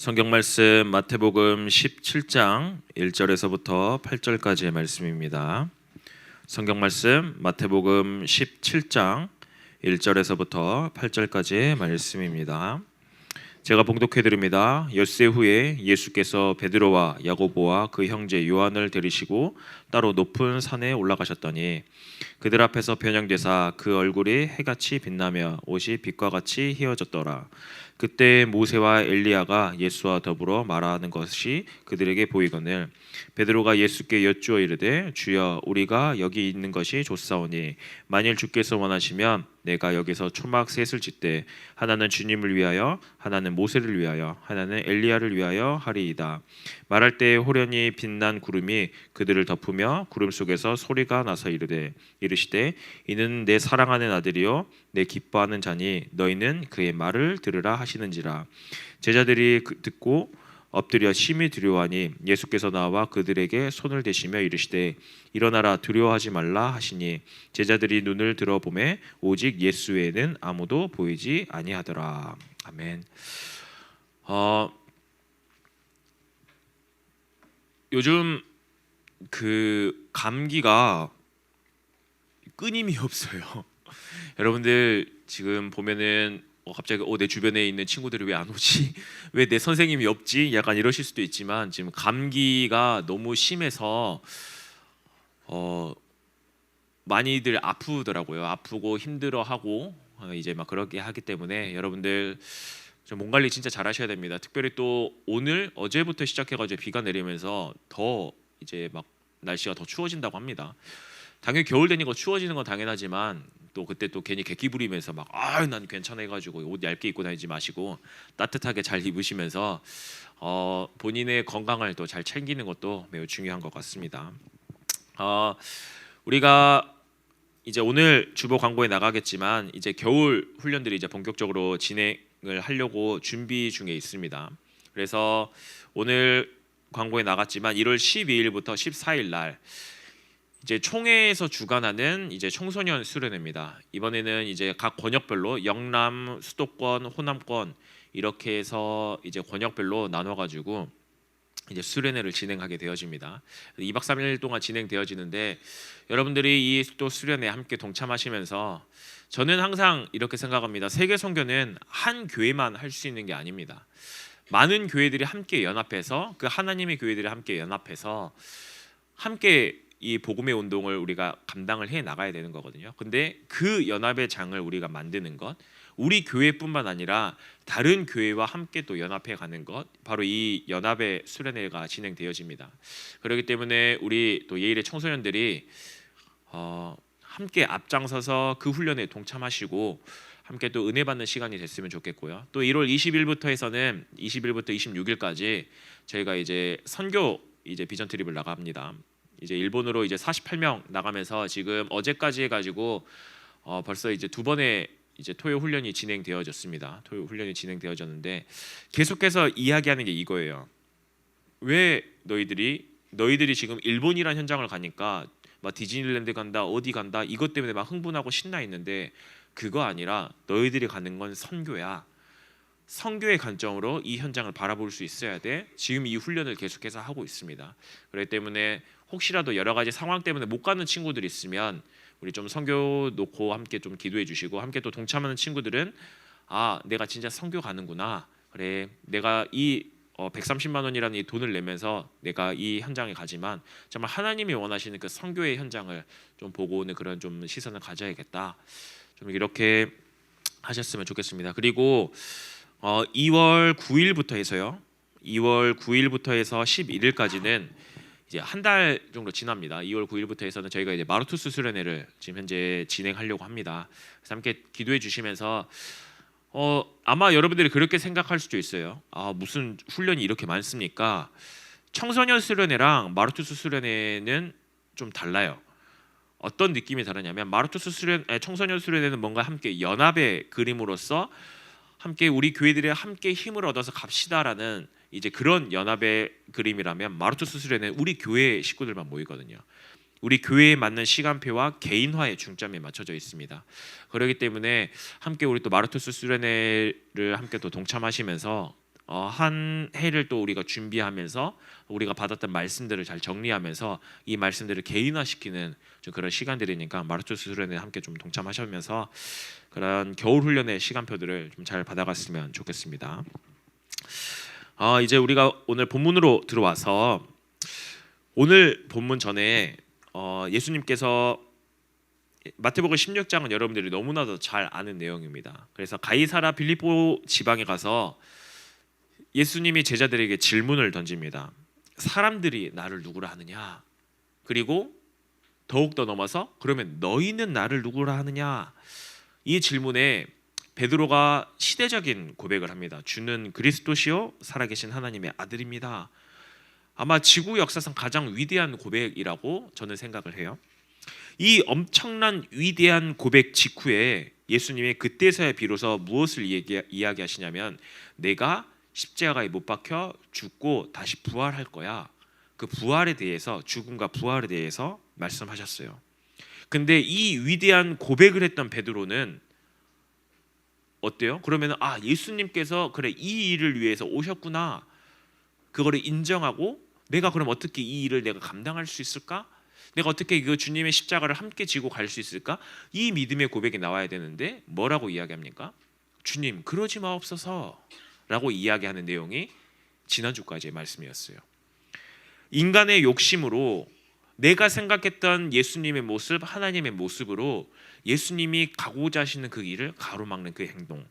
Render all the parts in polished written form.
성경 말씀 마태복음 17장 1절에서부터 8절까지의 말씀입니다. 성경 말씀 마태복음 17장 1절에서부터 8절까지의 말씀입니다. 제가 봉독해 드립니다. 엿새 후에 예수께서 베드로와 야고보와 그 형제 요한을 데리시고 따로 높은 산에 올라가셨더니 그들 앞에서 변형되사 그 얼굴이 해같이 빛나며 옷이 빛과 같이 휘어졌더라. 그때 모세와 엘리야가 예수와 더불어 말하는 것이 그들에게 보이거늘 베드로가 예수께 여쭈어 이르되 주여 우리가 여기 있는 것이 좋사오니 만일 주께서 원하시면 내가 여기서 초막 셋을 짓되 하나는 주님을 위하여 하나는 모세를 위하여 하나는 엘리야를 위하여 하리이다. 말할 때 호련히 빛난 구름이 그들을 덮으며 구름 속에서 소리가 나서 이르시되 이는 내 사랑하는 아들이요 내 기뻐하는 자니 너희는 그의 말을 들으라 하시는지라. 제자들이 듣고 엎드려 심히 두려워하니 예수께서 나와 그들에게 손을 대시며 이르시되 일어나라 두려워하지 말라 하시니 제자들이 눈을 들어보매 오직 예수 외에는 아무도 보이지 아니하더라. 아멘. 요즘 그 감기가 끊임이 없어요. 여러분들 지금 보면은 갑자기 내 주변에 있는 친구들이 왜 안 오지? 왜 내 선생님이 없지? 약간 이러실 수도 있지만 지금 감기가 너무 심해서 많이들 아프더라고요. 아프고 힘들어하고 이제 막 그렇게 하기 때문에 여러분들 좀 몸 관리 진짜 잘 하셔야 됩니다. 특별히 또 오늘 어제부터 시작해가지고 비가 내리면서 더 이제 막 날씨가 더 추워진다고 합니다. 당연히 겨울 되니까 추워지는 건 당연하지만 또 그때 또 괜히 객기 부리면서 막 난 괜찮아 해가지고 옷 얇게 입고 다니지 마시고 따뜻하게 잘 입으시면서 본인의 건강을 또 잘 챙기는 것도 매우 중요한 것 같습니다. 우리가 이제 오늘 주보 광고에 나가겠지만 이제 겨울 훈련들이 이제 본격적으로 진행을 하려고 준비 중에 있습니다. 그래서 오늘 광고에 나갔지만 1월 12일부터 14일 날 이제 총회에서 주관하는 이제 청소년 수련회입니다. 이번에는 이제 각 권역별로 영남, 수도권, 호남권 이렇게 해서 이제 권역별로 나눠가지고 이제 수련회를 진행하게 되어집니다. 2박 3일 동안 진행되어지는데 여러분들이 이 또 수련회에 함께 동참하시면서 저는 항상 이렇게 생각합니다. 세계 선교는 한 교회만 할 수 있는 게 아닙니다. 많은 교회들이 함께 연합해서 그 하나님의 교회들이 함께 연합해서 함께 이 복음의 운동을 우리가 감당을 해 나가야 되는 거거든요. 근데 그 연합의 장을 우리가 만드는 것, 우리 교회뿐만 아니라 다른 교회와 함께 또 연합해 가는 것, 바로 이 연합의 수련회가 진행되어집니다. 그렇기 때문에 우리 또 예일의 청소년들이 함께 앞장서서 그 훈련에 동참하시고 함께 또 은혜 받는 시간이 됐으면 좋겠고요. 또 1월 20일부터 해서는 20일부터 26일까지 저희가 이제 선교 이제 비전 트립을 나갑니다. 이제 일본으로 이제 48명 나가면서 지금 어제까지 해가지고 벌써 이제 두 번의 이제 토요 훈련이 진행되어졌습니다. 토요 훈련이 진행되어졌는데 계속해서 이야기하는 게 이거예요. 왜 너희들이 지금 일본이란 현장을 가니까 막 디즈니랜드 간다 어디 간다 이것 때문에 막 흥분하고 신나 있는데 그거 아니라 너희들이 가는 건 선교야. 선교의 관점으로 이 현장을 바라볼 수 있어야 돼. 지금 이 훈련을 계속해서 하고 있습니다. 그렇기 때문에 혹시라도 여러 가지 상황 때문에 못 가는 친구들 있으면 우리 좀 선교 놓고 함께 좀 기도해 주시고 함께 또 동참하는 친구들은 내가 진짜 선교 가는구나. 그래 내가 이 130만 원이라는 이 돈을 내면서 내가 이 현장에 가지만 정말 하나님이 원하시는 그 선교의 현장을 좀 보고 오는 그런 좀 시선을 가져야겠다. 좀 이렇게 하셨으면 좋겠습니다. 그리고 2월 9일부터 해서요. 2월 9일부터 해서 11일까지는 이제 한 달 정도 지납니다. 2월 9일부터 해서는 저희가 이제 마르투스 수련회를 지금 현재 진행하려고 합니다. 그래서 함께 기도해 주시면서 아마 여러분들이 그렇게 생각할 수도 있어요. 무슨 훈련이 이렇게 많습니까? 청소년 수련회랑 마르투스 수련회는 좀 달라요. 어떤 느낌이 다르냐면 청소년 수련회는 뭔가 함께 연합의 그림으로서 함께 우리 교회들이 함께 힘을 얻어서 갑시다라는 이제 그런 연합의 그림이라면 마르투스 수련회는 우리 교회 식구들만 모이거든요. 우리 교회에 맞는 시간표와 개인화의 중점이 맞춰져 있습니다. 그렇기 때문에 함께 우리 또 마르투스 수련회를 함께 또 동참하시면서 한 해를 또 우리가 준비하면서 우리가 받았던 말씀들을 잘 정리하면서 이 말씀들을 개인화시키는 좀 그런 시간들이니까 마르투스 수련회 함께 좀 동참하시면서 그런 겨울 훈련의 시간표들을 좀 잘 받아갔으면 좋겠습니다. 이제 우리가 오늘 본문으로 들어와서 오늘 본문 전에 예수님께서 마태복음 16장은 여러분들이 너무나도 잘 아는 내용입니다. 그래서 가이사라 빌립보 지방에 가서 예수님이 제자들에게 질문을 던집니다. 사람들이 나를 누구라 하느냐? 그리고 더욱더 넘어서 그러면 너희는 나를 누구라 하느냐? 이 질문에 베드로가 시대적인 고백을 합니다. 주는 그리스도시요 살아계신 하나님의 아들입니다. 아마 지구 역사상 가장 위대한 고백이라고 저는 생각을 해요. 이 엄청난 위대한 고백 직후에 예수님이 그때서야 비로소 무엇을 이야기하시냐면 내가 십자가에 못 박혀 죽고 다시 부활할 거야. 그 부활에 대해서 죽음과 부활에 대해서 말씀하셨어요. 근데 이 위대한 고백을 했던 베드로는 어때요? 그러면 예수님께서 그래 이 일을 위해서 오셨구나. 그거를 인정하고 내가 그럼 어떻게 이 일을 내가 감당할 수 있을까? 내가 어떻게 그 주님의 십자가를 함께 지고 갈 수 있을까? 이 믿음의 고백이 나와야 되는데 뭐라고 이야기합니까? 주님 그러지 마옵소서 라고 이야기하는 내용이 지난주까지의 말씀이었어요. 인간의 욕심으로 내가 생각했던 예수님의 모습, 하나님의 모습으로 예수님이 가고자 하시는 그 길을 가로막는 그 행동.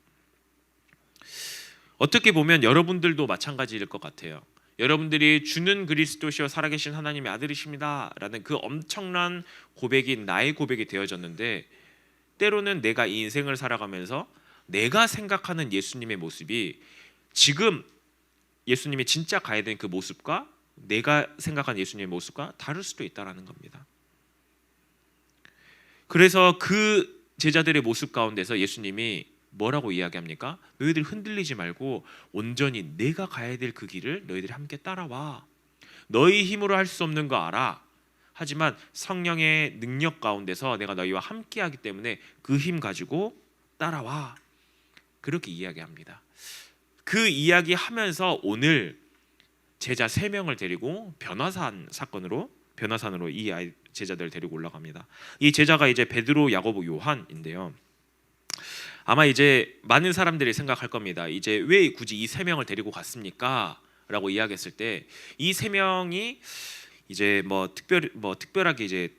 어떻게 보면 여러분들도 마찬가지일 것 같아요. 여러분들이 주는 그리스도시요 살아계신 하나님의 아들이십니다 라는 그 엄청난 고백이 나의 고백이 되어졌는데 때로는 내가 이 인생을 살아가면서 내가 생각하는 예수님의 모습이 지금 예수님이 진짜 가야 되는 그 모습과 내가 생각하는 예수님의 모습과 다를 수도 있다는 겁니다. 그래서 그 제자들의 모습 가운데서 예수님이 뭐라고 이야기합니까? 너희들 흔들리지 말고 온전히 내가 가야 될 그 길을 너희들이 함께 따라와. 너희 힘으로 할 수 없는 거 알아. 하지만 성령의 능력 가운데서 내가 너희와 함께하기 때문에 그 힘 가지고 따라와. 그렇게 이야기합니다. 그 이야기하면서 오늘 제자 3명을 데리고 변화산으로 이 제자들을 데리고 올라갑니다. 이 제자가 이제 베드로, 야고보, 요한인데요. 아마 이제 많은 사람들이 생각할 겁니다. 이제 왜 굳이 이 3명을 데리고 갔습니까? 라고 이야기했을 때 이 3명이 이제 특별하게 이제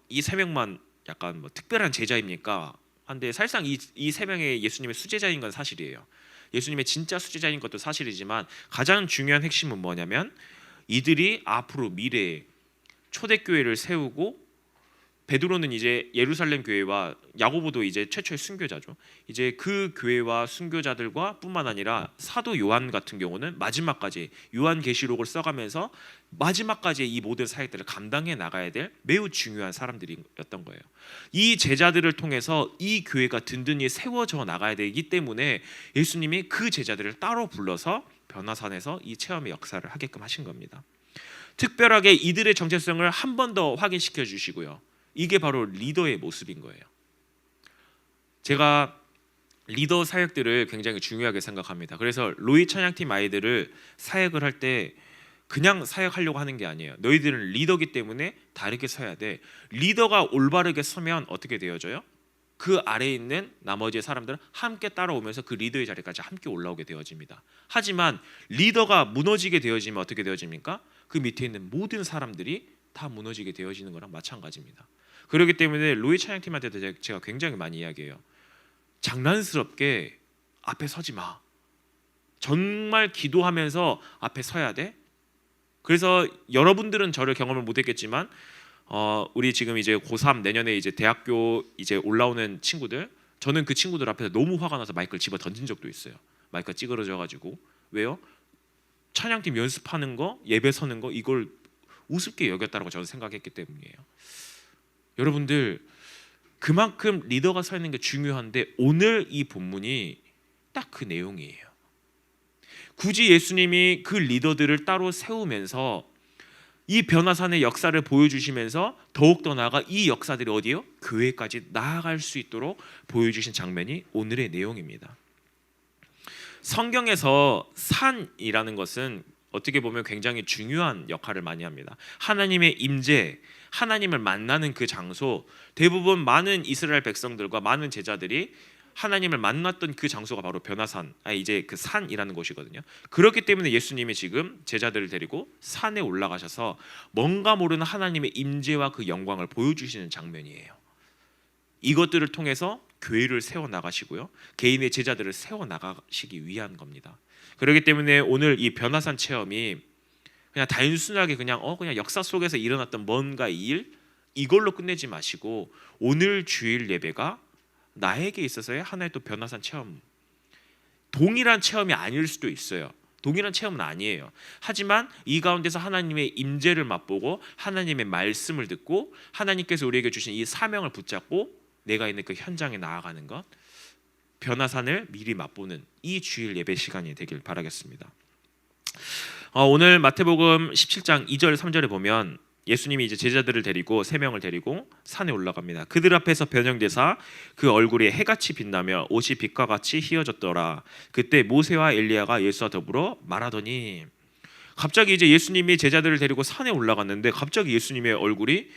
이 3명만 약간 특별한 제자입니까? 한데 사실상 이 3명의 예수님의 수제자인 건 사실이에요. 예수님의 진짜 수제자인 것도 사실이지만 가장 중요한 핵심은 뭐냐면 이들이 앞으로 미래에 초대교회를 세우고 베드로는 이제 예루살렘 교회와 야고보도 이제 최초의 순교자죠. 이제 그 교회와 순교자들과 뿐만 아니라 사도 요한 같은 경우는 마지막까지 요한계시록을 써가면서 마지막까지 이 모든 사역들을 감당해 나가야 될 매우 중요한 사람들이었던 거예요. 이 제자들을 통해서 이 교회가 든든히 세워져 나가야 되기 때문에 예수님이 그 제자들을 따로 불러서 변화산에서 이 체험의 역사를 하게끔 하신 겁니다. 특별하게 이들의 정체성을 한 번 더 확인시켜 주시고요. 이게 바로 리더의 모습인 거예요. 제가 리더 사역들을 굉장히 중요하게 생각합니다. 그래서 로이 찬양팀 아이들을 사역을 할 때 그냥 사역하려고 하는 게 아니에요. 너희들은 리더기 때문에 다르게 서야 돼. 리더가 올바르게 서면 어떻게 되어져요? 그 아래에 있는 나머지 사람들은 함께 따라오면서 그 리더의 자리까지 함께 올라오게 되어집니다. 하지만 리더가 무너지게 되어지면 어떻게 되어집니까? 그 밑에 있는 모든 사람들이 다 무너지게 되어지는 거랑 마찬가지입니다. 그렇기 때문에 로이 찬양팀한테도 제가 굉장히 많이 이야기해요. 장난스럽게 앞에 서지 마. 정말 기도하면서 앞에 서야 돼. 그래서 여러분들은 저를 경험을 못했겠지만 우리 지금 이제 고3 내년에 이제 대학교 이제 올라오는 친구들, 저는 그 친구들 앞에서 너무 화가 나서 마이크를 집어 던진 적도 있어요. 마이크가 찌그러져가지고. 왜요? 찬양팀 연습하는 거, 예배 서는 거 이걸 우습게 여겼다고 저는 생각했기 때문이에요. 여러분들 그만큼 리더가 서 있는 게 중요한데 오늘 이 본문이 딱 그 내용이에요. 굳이 예수님이 그 리더들을 따로 세우면서 이 변화산의 역사를 보여주시면서 더욱더 나아가 이 역사들이 어디요? 교회까지 나아갈 수 있도록 보여주신 장면이 오늘의 내용입니다. 성경에서 산이라는 것은 어떻게 보면 굉장히 중요한 역할을 많이 합니다. 하나님의 임재, 하나님을 만나는 그 장소, 대부분 많은 이스라엘 백성들과 많은 제자들이 하나님을 만났던 그 장소가 바로 변화산, 이제 그 산이라는 곳이거든요. 그렇기 때문에 예수님이 지금 제자들을 데리고 산에 올라가셔서 뭔가 모르는 하나님의 임재와 그 영광을 보여주시는 장면이에요. 이것들을 통해서 교회를 세워 나가시고요, 개인의 제자들을 세워 나가시기 위한 겁니다. 그렇기 때문에 오늘 이 변화산 체험이 그냥 단순하게 그냥 역사 속에서 일어났던 뭔가의 일, 이걸로 끝내지 마시고 오늘 주일 예배가 나에게 있어서의 하나의 또 변화산 체험, 동일한 체험이 아닐 수도 있어요. 동일한 체험은 아니에요. 하지만 이 가운데서 하나님의 임재를 맛보고 하나님의 말씀을 듣고 하나님께서 우리에게 주신 이 사명을 붙잡고 내가 있는 그 현장에 나아가는 것, 변화산을 미리 맛보는 이 주일 예배 시간이 되길 바라겠습니다. 오늘 마태복음 17장 2절 3절에 보면 예수님이 이제 제자들을 데리고, 세 명을 데리고 산에 올라갑니다. 그들 앞에서 변형되사 그 얼굴이 해같이 빛나며 옷이 빛과 같이 희어졌더라. 그때 모세와 엘리야가 예수와 더불어 말하더니, 갑자기 이제 예수님이 제자들을 데리고 산에 올라갔는데 갑자기 예수님의 얼굴이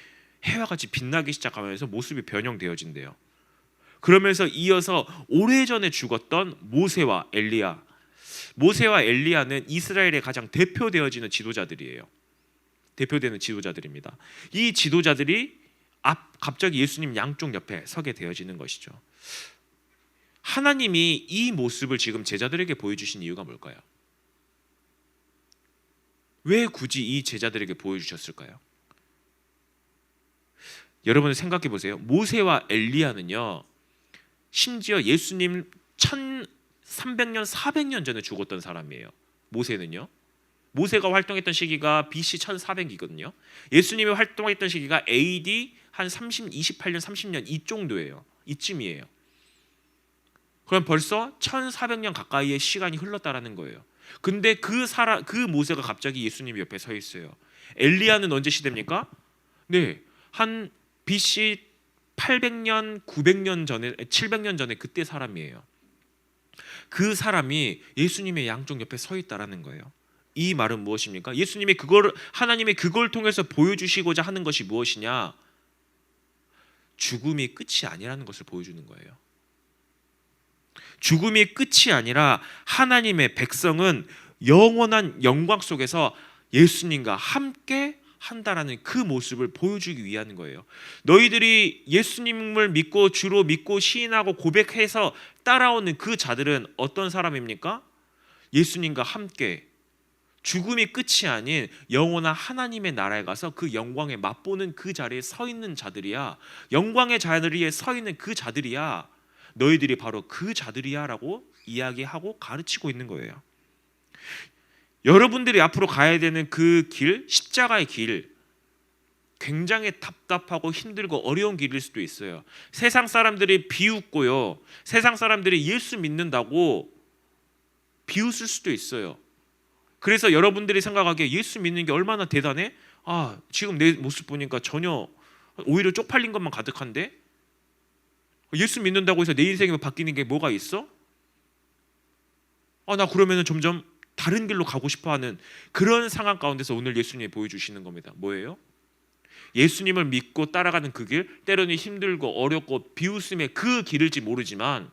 해와 같이 빛나기 시작하면서 모습이 변형되어진대요. 그러면서 이어서 오래전에 죽었던 모세와 엘리야, 모세와 엘리야는 이스라엘의 가장 대표되어지는 지도자들이에요. 대표되는 지도자들입니다. 이 지도자들이 갑자기 예수님 양쪽 옆에 서게 되어지는 것이죠. 하나님이 이 모습을 지금 제자들에게 보여주신 이유가 뭘까요? 왜 굳이 이 제자들에게 보여주셨을까요? 여러분 생각해 보세요. 모세와 엘리야는요, 심지어 예수님 1300년 400년 전에 죽었던 사람이에요. 모세는요, 모세가 활동했던 시기가 BC 1400이거든요. 예수님이 활동했던 시기가 AD 한 28년 30년 이 정도예요. 이쯤이에요. 그럼 벌써 1400년 가까이의 시간이 흘렀다라는 거예요. 근데 그 모세가 갑자기 예수님 옆에 서 있어요. 엘리야는 언제 시대입니까? 네, 한 BC 800년 900년 전에 700년 전에 그때 사람이에요. 그 사람이 예수님의 양쪽 옆에 서 있다라는 거예요. 이 말은 무엇입니까? 예수님이 하나님이 그걸 통해서 보여주시고자 하는 것이 무엇이냐? 죽음이 끝이 아니라는 것을 보여주는 거예요. 죽음이 끝이 아니라 하나님의 백성은 영원한 영광 속에서 예수님과 함께 한다라는 그 모습을 보여주기 위한 거예요. 너희들이 예수님을 믿고 주로 믿고 시인하고 고백해서 따라오는 그 자들은 어떤 사람입니까? 예수님과 함께 죽음이 끝이 아닌 영원한 하나님의 나라에 가서 그 영광에 맛보는 그 자리에 서 있는 자들이야. 영광의 자리에 서 있는 그 자들이야. 너희들이 바로 그 자들이야 라고 이야기하고 가르치고 있는 거예요. 여러분들이 앞으로 가야 되는 그 길, 십자가의 길, 굉장히 답답하고 힘들고 어려운 길일 수도 있어요. 세상 사람들이 비웃고요, 세상 사람들이 예수 믿는다고 비웃을 수도 있어요. 그래서 여러분들이 생각하기에 예수 믿는 게 얼마나 대단해? 지금 내 모습 보니까 전혀 오히려 쪽팔린 것만 가득한데? 예수 믿는다고 해서 내 인생이 바뀌는 게 뭐가 있어? 나 그러면은 점점 다른 길로 가고 싶어하는 그런 상황 가운데서 오늘 예수님이 보여주시는 겁니다. 뭐예요? 예수님을 믿고 따라가는 그 길, 때로는 힘들고 어렵고 비웃음의 그 길일지 모르지만,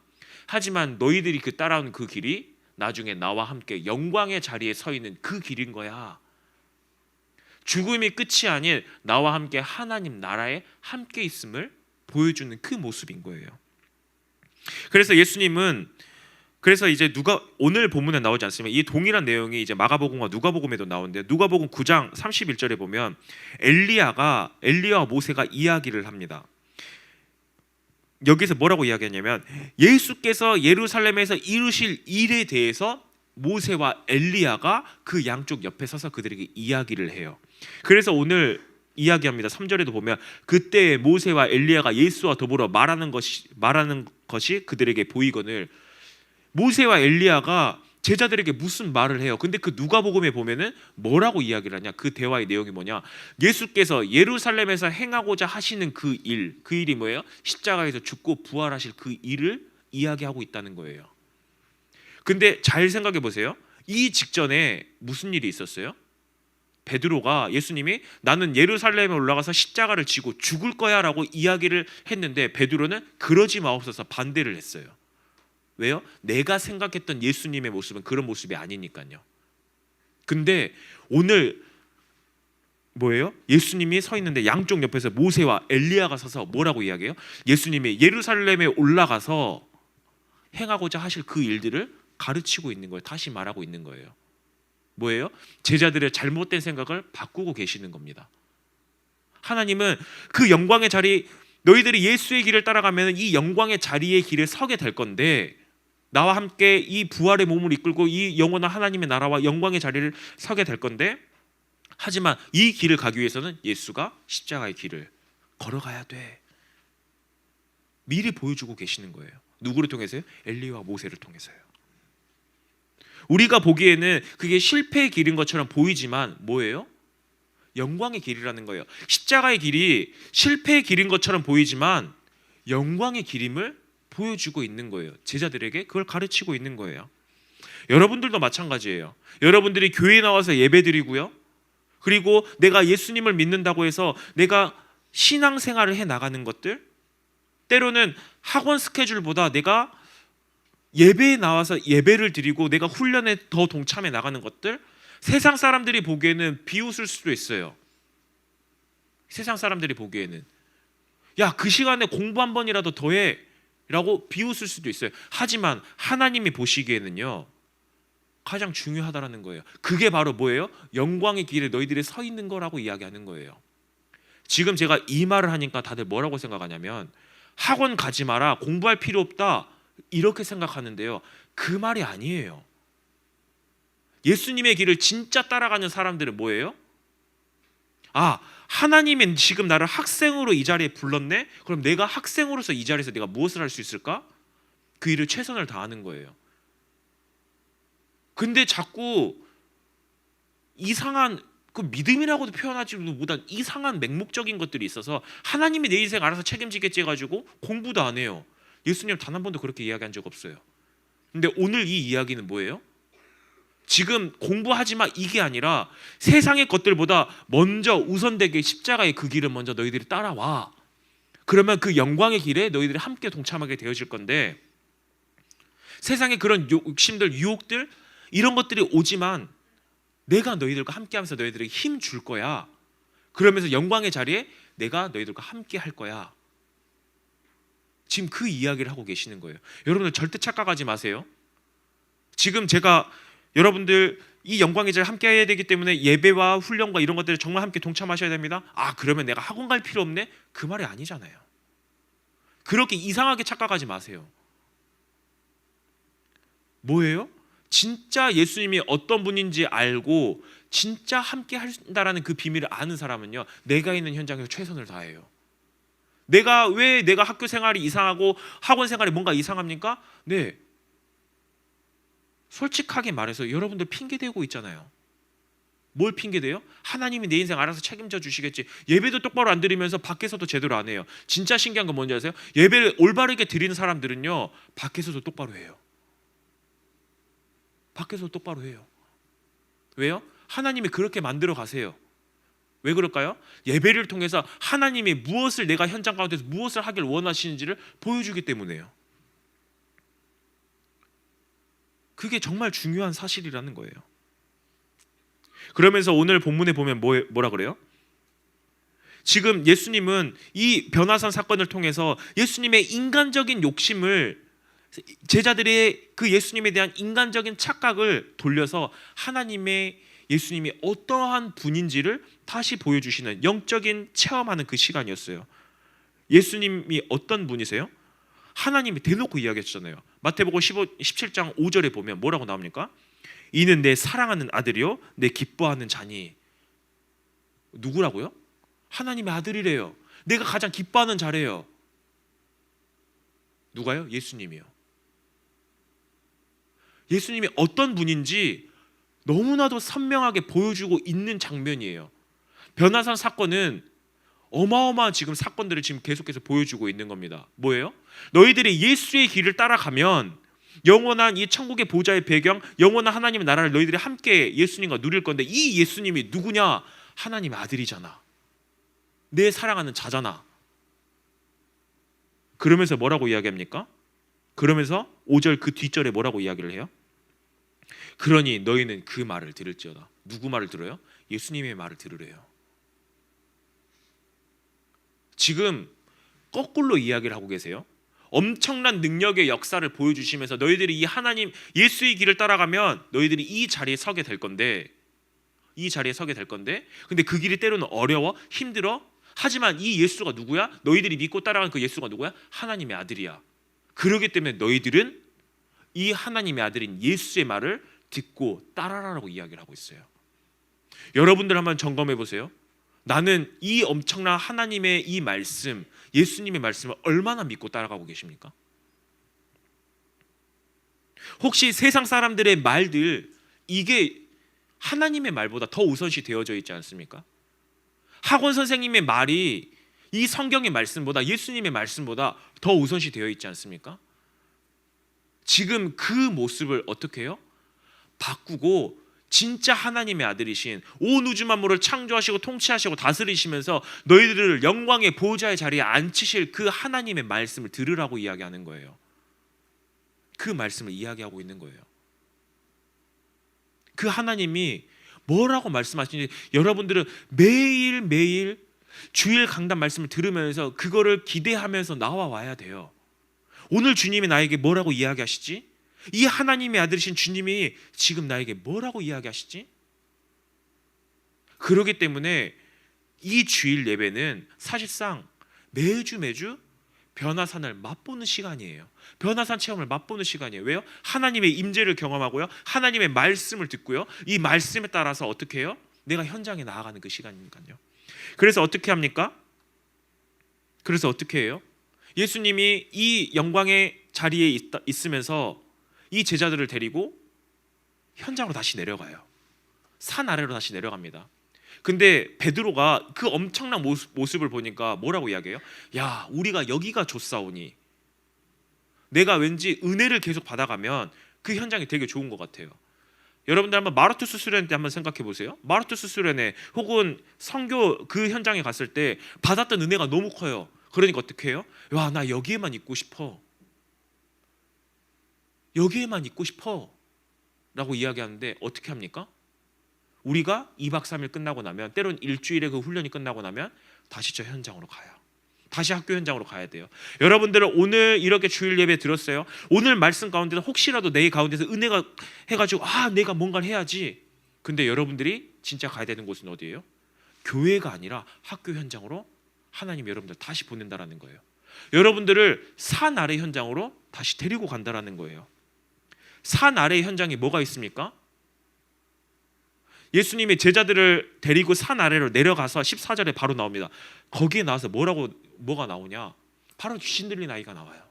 하지만 너희들이 그 따라오는 그 길이 나중에 나와 함께 영광의 자리에 서 있는 그 길인 거야. 죽음이 끝이 아닌 나와 함께 하나님 나라에 함께 있음을 보여주는 그 모습인 거예요. 그래서 예수님은, 그래서 이제 오늘 본문에 나오지 않습니까? 이 동일한 내용이 이제 마가복음과 누가복음에도 나오는데, 누가복음 9장 31절에 보면 엘리야와 모세가 이야기를 합니다. 여기서 뭐라고 이야기하냐면, 예수께서 예루살렘에서 이루실 일에 대해서 모세와 엘리야가 그 양쪽 옆에 서서 그들에게 이야기를 해요. 그래서 오늘 이야기합니다. 3절에도 보면 그때 모세와 엘리야가 예수와 더불어 말하는 것이 그들에게 보이거늘, 모세와 엘리야가 제자들에게 무슨 말을 해요? 근데 그 누가복음에 보면은 뭐라고 이야기를 하냐? 그 대화의 내용이 뭐냐? 예수께서 예루살렘에서 행하고자 하시는 그 일이 뭐예요? 십자가에서 죽고 부활하실 그 일을 이야기하고 있다는 거예요. 근데 잘 생각해 보세요. 이 직전에 무슨 일이 있었어요? 베드로가 예수님이 나는 예루살렘에 올라가서 십자가를 지고 죽을 거야 라고 이야기를 했는데 베드로는 그러지 마옵소서 반대를 했어요. 왜요? 내가 생각했던 예수님의 모습은 그런 모습이 아니니까요. 근데 오늘 뭐예요? 예수님이 서 있는데 양쪽 옆에서 모세와 엘리야가 서서 뭐라고 이야기해요? 예수님이 예루살렘에 올라가서 행하고자 하실 그 일들을 가르치고 있는 거예요. 다시 말하고 있는 거예요. 뭐예요? 제자들의 잘못된 생각을 바꾸고 계시는 겁니다. 하나님은 그 영광의 자리, 너희들이 예수의 길을 따라가면 이 영광의 자리의 길에 서게 될 건데 나와 함께 이 부활의 몸을 이끌고 이 영원한 하나님의 나라와 영광의 자리를 서게 될 건데 하지만 이 길을 가기 위해서는 예수가 십자가의 길을 걸어가야 돼. 미리 보여주고 계시는 거예요. 누구를 통해서요? 엘리야와 모세를 통해서요. 우리가 보기에는 그게 실패의 길인 것처럼 보이지만 뭐예요? 영광의 길이라는 거예요. 십자가의 길이 실패의 길인 것처럼 보이지만 영광의 길임을 보여주고 있는 거예요. 제자들에게 그걸 가르치고 있는 거예요. 여러분들도 마찬가지예요. 여러분들이 교회에 나와서 예배드리고요. 그리고 내가 예수님을 믿는다고 해서 내가 신앙생활을 해 나가는 것들, 때로는 학원 스케줄보다 내가 예배에 나와서 예배를 드리고 내가 훈련에 더 동참해 나가는 것들, 세상 사람들이 보기에는 비웃을 수도 있어요. 세상 사람들이 보기에는 야, 그 시간에 공부 한 번이라도 더 해 라고 비웃을 수도 있어요. 하지만 하나님이 보시기에는요 가장 중요하다라는 거예요. 그게 바로 뭐예요? 영광의 길에 너희들이 서 있는 거라고 이야기하는 거예요. 지금 제가 이 말을 하니까 다들 뭐라고 생각하냐면 학원 가지 마라, 공부할 필요 없다 이렇게 생각하는데요. 그 말이 아니에요. 예수님의 길을 진짜 따라가는 사람들은 뭐예요? 아, 하나님은 지금 나를 학생으로 이 자리에 불렀네? 그럼 내가 학생으로서 이 자리에서 내가 무엇을 할 수 있을까? 그 일을 최선을 다하는 거예요. 근데 자꾸 이상한 그 믿음이라고도 표현하지도 못한 이상한 맹목적인 것들이 있어서 하나님이 내 인생 알아서 책임지겠지 해가지고 공부도 안 해요. 예수님 단 한 번도 그렇게 이야기한 적 없어요. 근데 오늘 이 이야기는 뭐예요? 지금 공부하지 마 이게 아니라 세상의 것들보다 먼저 우선되게 십자가의 그 길을 먼저 너희들이 따라와. 그러면 그 영광의 길에 너희들이 함께 동참하게 되어질 건데 세상의 그런 욕심들, 유혹들 이런 것들이 오지만 내가 너희들과 함께하면서 너희들에게 힘 줄 거야. 그러면서 영광의 자리에 내가 너희들과 함께 할 거야. 지금 그 이야기를 하고 계시는 거예요. 여러분들 절대 착각하지 마세요. 지금 제가 여러분들 이 영광의 자리에 함께 해야 되기 때문에 예배와 훈련과 이런 것들을 정말 함께 동참하셔야 됩니다. 아, 그러면 내가 학원 갈 필요 없네? 그 말이 아니잖아요. 그렇게 이상하게 착각하지 마세요. 뭐예요? 진짜 예수님이 어떤 분인지 알고 진짜 함께 한다라는 그 비밀을 아는 사람은요, 내가 있는 현장에서 최선을 다해요. 왜 내가 학교 생활이 이상하고 학원 생활이 뭔가 이상합니까? 네, 솔직하게 말해서 여러분들 핑계대고 있잖아요. 뭘 핑계대요? 하나님이 내 인생 알아서 책임져 주시겠지. 예배도 똑바로 안 드리면서 밖에서도 제대로 안 해요. 진짜 신기한 건 뭔지 아세요? 예배를 올바르게 드리는 사람들은요 밖에서도 똑바로 해요. 밖에서도 똑바로 해요. 왜요? 하나님이 그렇게 만들어 가세요. 왜 그럴까요? 예배를 통해서 하나님이 무엇을 내가 현장 가운데서 무엇을 하길 원하시는지를 보여주기 때문에요. 그게 정말 중요한 사실이라는 거예요. 그러면서 오늘 본문에 보면 뭐라 그래요? 지금 예수님은 이 변화산 사건을 통해서 예수님의 인간적인 욕심을, 제자들의 그 예수님에 대한 인간적인 착각을 돌려서 하나님의 예수님이 어떠한 분인지를 다시 보여주시는 영적인 체험하는 그 시간이었어요. 예수님이 어떤 분이세요? 하나님이 대놓고 이야기했잖아요. 마태복음 17장 5절에 보면 뭐라고 나옵니까? 이는 내 사랑하는 아들이요 내 기뻐하는 자니. 누구라고요? 하나님의 아들이래요. 내가 가장 기뻐하는 자래요. 누가요? 예수님이요. 예수님이 어떤 분인지 너무나도 선명하게 보여주고 있는 장면이에요. 변화산 사건은 어마어마한 지금 사건들을 지금 계속해서 보여주고 있는 겁니다. 뭐예요? 너희들이 예수의 길을 따라가면 영원한 이 천국의 보좌의 배경, 영원한 하나님의 나라를 너희들이 함께 예수님과 누릴 건데 이 예수님이 누구냐? 하나님의 아들이잖아. 내 사랑하는 자잖아. 그러면서 뭐라고 이야기합니까? 그러면서 5절 그 뒷절에 뭐라고 이야기를 해요? 그러니 너희는 그 말을 들을지어다. 누구 말을 들어요? 예수님의 말을 들으래요. 지금 거꾸로 이야기를 하고 계세요. 엄청난 능력의 역사를 보여주시면서 너희들이 이 하나님 예수의 길을 따라가면 너희들이 이 자리에 서게 될 건데 근데 그 길이 때로는 어려워 힘들어. 하지만 이 예수가 누구야? 너희들이 믿고 따라가는 그 예수가 누구야? 하나님의 아들이야. 그렇기 때문에 너희들은 이 하나님의 아들인 예수의 말을 듣고 따라라라고 이야기를 하고 있어요. 여러분들 한번 점검해 보세요. 나는 이 엄청난 하나님의 이 말씀, 예수님의 말씀을 얼마나 믿고 따라가고 계십니까? 혹시 세상 사람들의 말들 이게 하나님의 말보다 더 우선시 되어져 있지 않습니까? 학원 선생님의 말이 이 성경의 말씀보다 예수님의 말씀보다 더 우선시 되어 있지 않습니까? 지금 그 모습을 어떻게 해요? 바꾸고 진짜 하나님의 아들이신 온 우주 만물을 창조하시고 통치하시고 다스리시면서 너희들을 영광의 보호자의 자리에 앉히실 그 하나님의 말씀을 들으라고 이야기하는 거예요. 그 말씀을 이야기하고 있는 거예요. 그 하나님이 뭐라고 말씀하시는지 여러분들은 매일매일 주일 강단 말씀을 들으면서 그거를 기대하면서 나와 와야 돼요. 오늘 주님이 나에게 뭐라고 이야기하시지? 이 하나님의 아들이신 주님이 지금 나에게 뭐라고 이야기하시지? 그렇기 때문에 이 주일 예배는 사실상 매주 변화산을 맛보는 시간이에요. 변화산 체험을 맛보는 시간이에요. 왜요? 하나님의 임재를 경험하고요. 하나님의 말씀을 듣고요. 이 말씀에 따라서 어떻게 해요? 내가 현장에 나아가는 그 시간이니까요. 그래서 어떻게 합니까? 그래서 어떻게 해요? 예수님이 이 영광의 자리에 있으면서 이 제자들을 데리고 현장으로 다시 내려가요. 산 아래로 다시 내려갑니다. 근데 베드로가 그 엄청난 모습을 보니까 뭐라고 이야기해요? 야, 우리가 여기가 좋사오니 내가 왠지 은혜를 계속 받아가면 그 현장이 되게 좋은 것 같아요. 여러분들 한번 마르투스 수련 때 한번 생각해 보세요. 마르투스 수련회 혹은 선교 그 현장에 갔을 때 받았던 은혜가 너무 커요. 그러니까 어떻게 해요? 와, 나 여기에만 있고 싶어. 여기에만 있고 싶어 라고 이야기하는데 어떻게 합니까? 우리가 2박 3일 끝나고 나면 때론 일주일에 그 훈련이 끝나고 나면 다시 저 현장으로 가요. 다시 학교 현장으로 가야 돼요. 여러분들은 오늘 이렇게 주일 예배 들었어요. 오늘 말씀 가운데서 혹시라도 내 가운데서 은혜가 해가지고 내가 뭔가를 해야지. 근데 여러분들이 진짜 가야 되는 곳은 어디예요? 교회가 아니라 학교 현장으로 하나님 여러분들 다시 보낸다라는 거예요. 여러분들을 산 아래 현장으로 다시 데리고 간다라는 거예요. 산 아래 현장에 뭐가 있습니까? 예수님이 제자들을 데리고 산 아래로 내려가서 14절에 바로 나옵니다. 거기에 나와서 뭐가 나오냐? 바로 귀신 들린 아이가 나와요.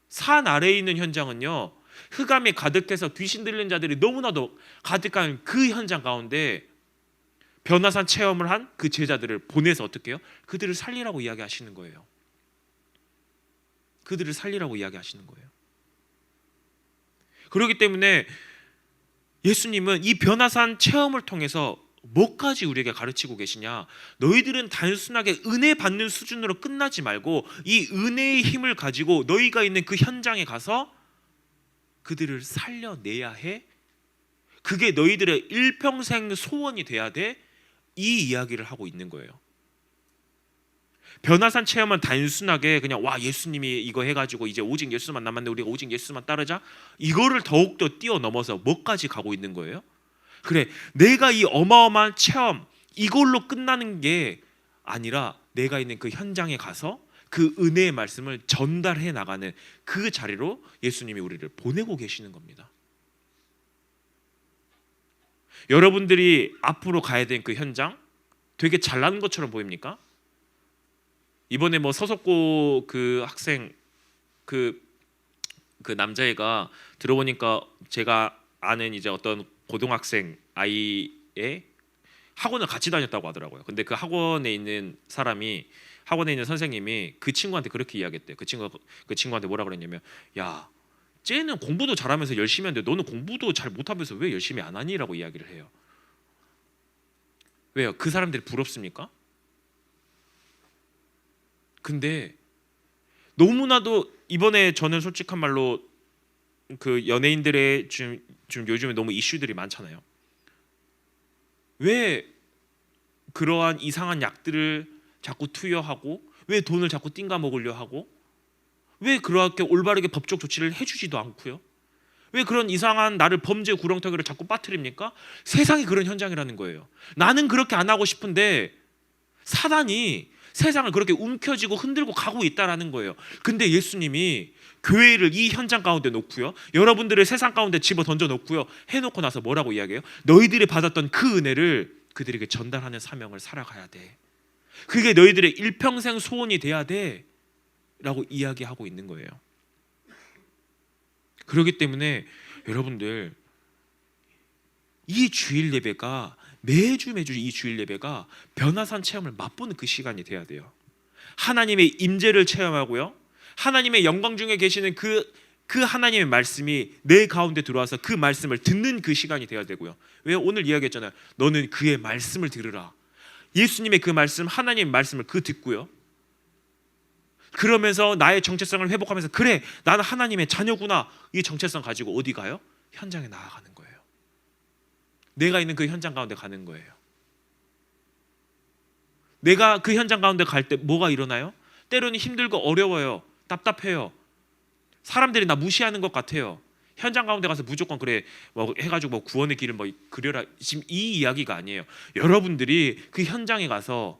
산 아래에 있는 현장은요, 흑암이 가득해서 귀신 들린 자들이 너무나도 가득한 그 현장 가운데 변화산 체험을 한 그 제자들을 보내서 어떻게 해요? 그들을 살리라고 이야기하시는 거예요. 그들을 살리라고 이야기하시는 거예요. 그렇기 때문에 예수님은 이 변화산 체험을 통해서 뭐까지 우리에게 가르치고 계시냐? 너희들은 단순하게 은혜 받는 수준으로 끝나지 말고 이 은혜의 힘을 가지고 너희가 있는 그 현장에 가서 그들을 살려내야 해. 그게 너희들의 일평생 소원이 돼야 돼. 이 이야기를 하고 있는 거예요. 변화산 체험은 단순하게 그냥 예수님이 이거 해가지고 이제 오직 예수만 남았네, 우리가 오직 예수만 따르자, 이거를 더욱더 뛰어넘어서 뭐까지 가고 있는 거예요? 그래, 내가 이 어마어마한 체험 이걸로 끝나는 게 아니라 내가 있는 그 현장에 가서 그 은혜의 말씀을 전달해 나가는 그 자리로 예수님이 우리를 보내고 계시는 겁니다. 여러분들이 앞으로 가야 된 그 현장 되게 잘난 것처럼 보입니까? 이번에 서석고 그 학생 그 남자애가 들어보니까 제가 아는 이제 어떤 고등학생 아이의 학원을 같이 다녔다고 하더라고요. 근데 그 학원에 있는 선생님이 그 친구한테 그렇게 이야기했대요. 그 친구한테 뭐라 그랬냐면, 야, 쟤는 공부도 잘하면서 열심히 하는데 너는 공부도 잘 못하면서 왜 열심히 안 하니? 라고 이야기를 해요. 왜요? 그 사람들이 부럽습니까? 근데 너무나도 이번에 저는 솔직한 말로 그 연예인들의 좀 요즘에 너무 이슈들이 많잖아요. 왜 그러한 이상한 약들을 자꾸 투여하고, 왜 돈을 자꾸 띵가 먹으려 하고, 왜 그렇게 올바르게 법적 조치를 해주지도 않고요? 왜 그런 이상한 나를 범죄 구렁텅이로 자꾸 빠뜨립니까? 세상이 그런 현장이라는 거예요. 나는 그렇게 안 하고 싶은데 사단이 세상을 그렇게 움켜쥐고 흔들고 가고 있다라는 거예요. 근데 예수님이 교회를 이 현장 가운데 놓고요, 여러분들을 세상 가운데 집어 던져 놓고요, 해놓고 나서 뭐라고 이야기해요? 너희들이 받았던 그 은혜를 그들에게 전달하는 사명을 살아가야 돼. 그게 너희들의 일평생 소원이 돼야 돼 라고 이야기하고 있는 거예요. 그렇기 때문에 여러분들, 이 주일 예배가 매주 이 주일 예배가 변화산 체험을 맛보는 그 시간이 돼야 돼요. 하나님의 임재를 체험하고요, 하나님의 영광 중에 계시는 그 하나님의 말씀이 내 가운데 들어와서 그 말씀을 듣는 그 시간이 돼야 되고요. 왜? 오늘 이야기했잖아요. 너는 그의 말씀을 들으라. 예수님의 그 말씀, 하나님의 말씀을 듣고요, 그러면서 나의 정체성을 회복하면서, 그래 나는 하나님의 자녀구나, 이 정체성 가지고 어디 가요? 현장에 나아가는 거예요. 내가 있는 그 현장 가운데 가는 거예요. 내가 그 현장 가운데 갈 때 뭐가 일어나요? 때로는 힘들고 어려워요. 답답해요. 사람들이 나 무시하는 것 같아요. 현장 가운데 가서 무조건 그래 뭐 해가지고 뭐 구원의 길을 뭐 그려라, 지금 이 이야기가 아니에요. 여러분들이 그 현장에 가서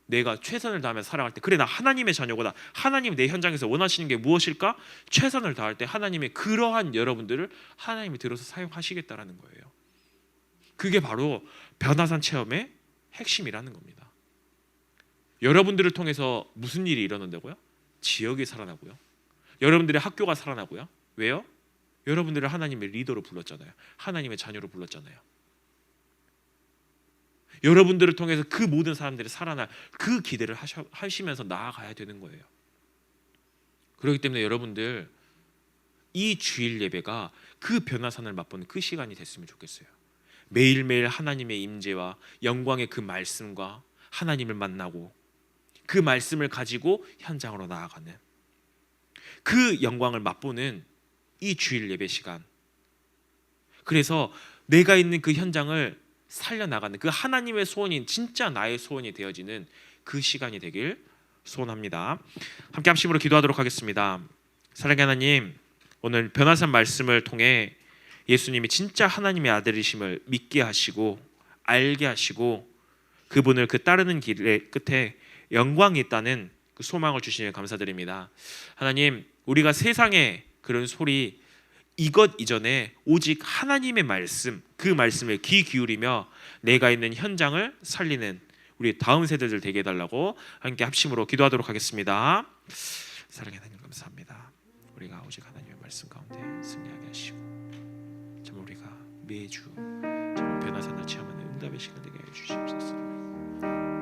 내가 최선을 다하며 살아갈 때, 그래 나 하나님의 자녀구나, 하나님이 내 현장에서 원하시는 게 무엇일까? 최선을 다할 때 하나님의 그러한 여러분들을 하나님이 들어서 사용하시겠다라는 거예요. 그게 바로 변화산 체험의 핵심이라는 겁니다. 여러분들을 통해서 무슨 일이 일어난다고요? 지역이 살아나고요, 여러분들의 학교가 살아나고요. 왜요? 여러분들을 하나님의 리더로 불렀잖아요. 하나님의 자녀로 불렀잖아요. 여러분들을 통해서 그 모든 사람들이 살아날 그 기대를 하시면서 나아가야 되는 거예요. 그렇기 때문에 여러분들, 이 주일 예배가 그 변화산을 맛보는 그 시간이 됐으면 좋겠어요. 매일매일 하나님의 임재와 영광의 그 말씀과 하나님을 만나고 그 말씀을 가지고 현장으로 나아가는 그 영광을 맛보는 이 주일 예배 시간. 그래서 내가 있는 그 현장을 살려나가는 그 하나님의 소원이 진짜 나의 소원이 되어지는 그 시간이 되길 소원합니다. 함께 합심으로 기도하도록 하겠습니다. 사랑의 하나님, 오늘 변화산 말씀을 통해 예수님이 진짜 하나님의 아들이심을 믿게 하시고 알게 하시고, 그분을 그 따르는 길의 끝에 영광이 있다는 그 소망을 주시니 감사드립니다. 하나님, 우리가 세상의 그런 소리 이것 이전에 오직 하나님의 말씀, 그 말씀에 귀 기울이며 내가 있는 현장을 살리는 우리 다음 세대들 되게 해달라고 함께 합심으로 기도하도록 하겠습니다. 사랑의 하나님, 감사합니다. 우리가 오직 하나님의 말씀 가운데 승리하게 하시고, 정말 우리가 매주 정말 변화산을 체험하는 응답의 시간 되게 해 주시옵소서.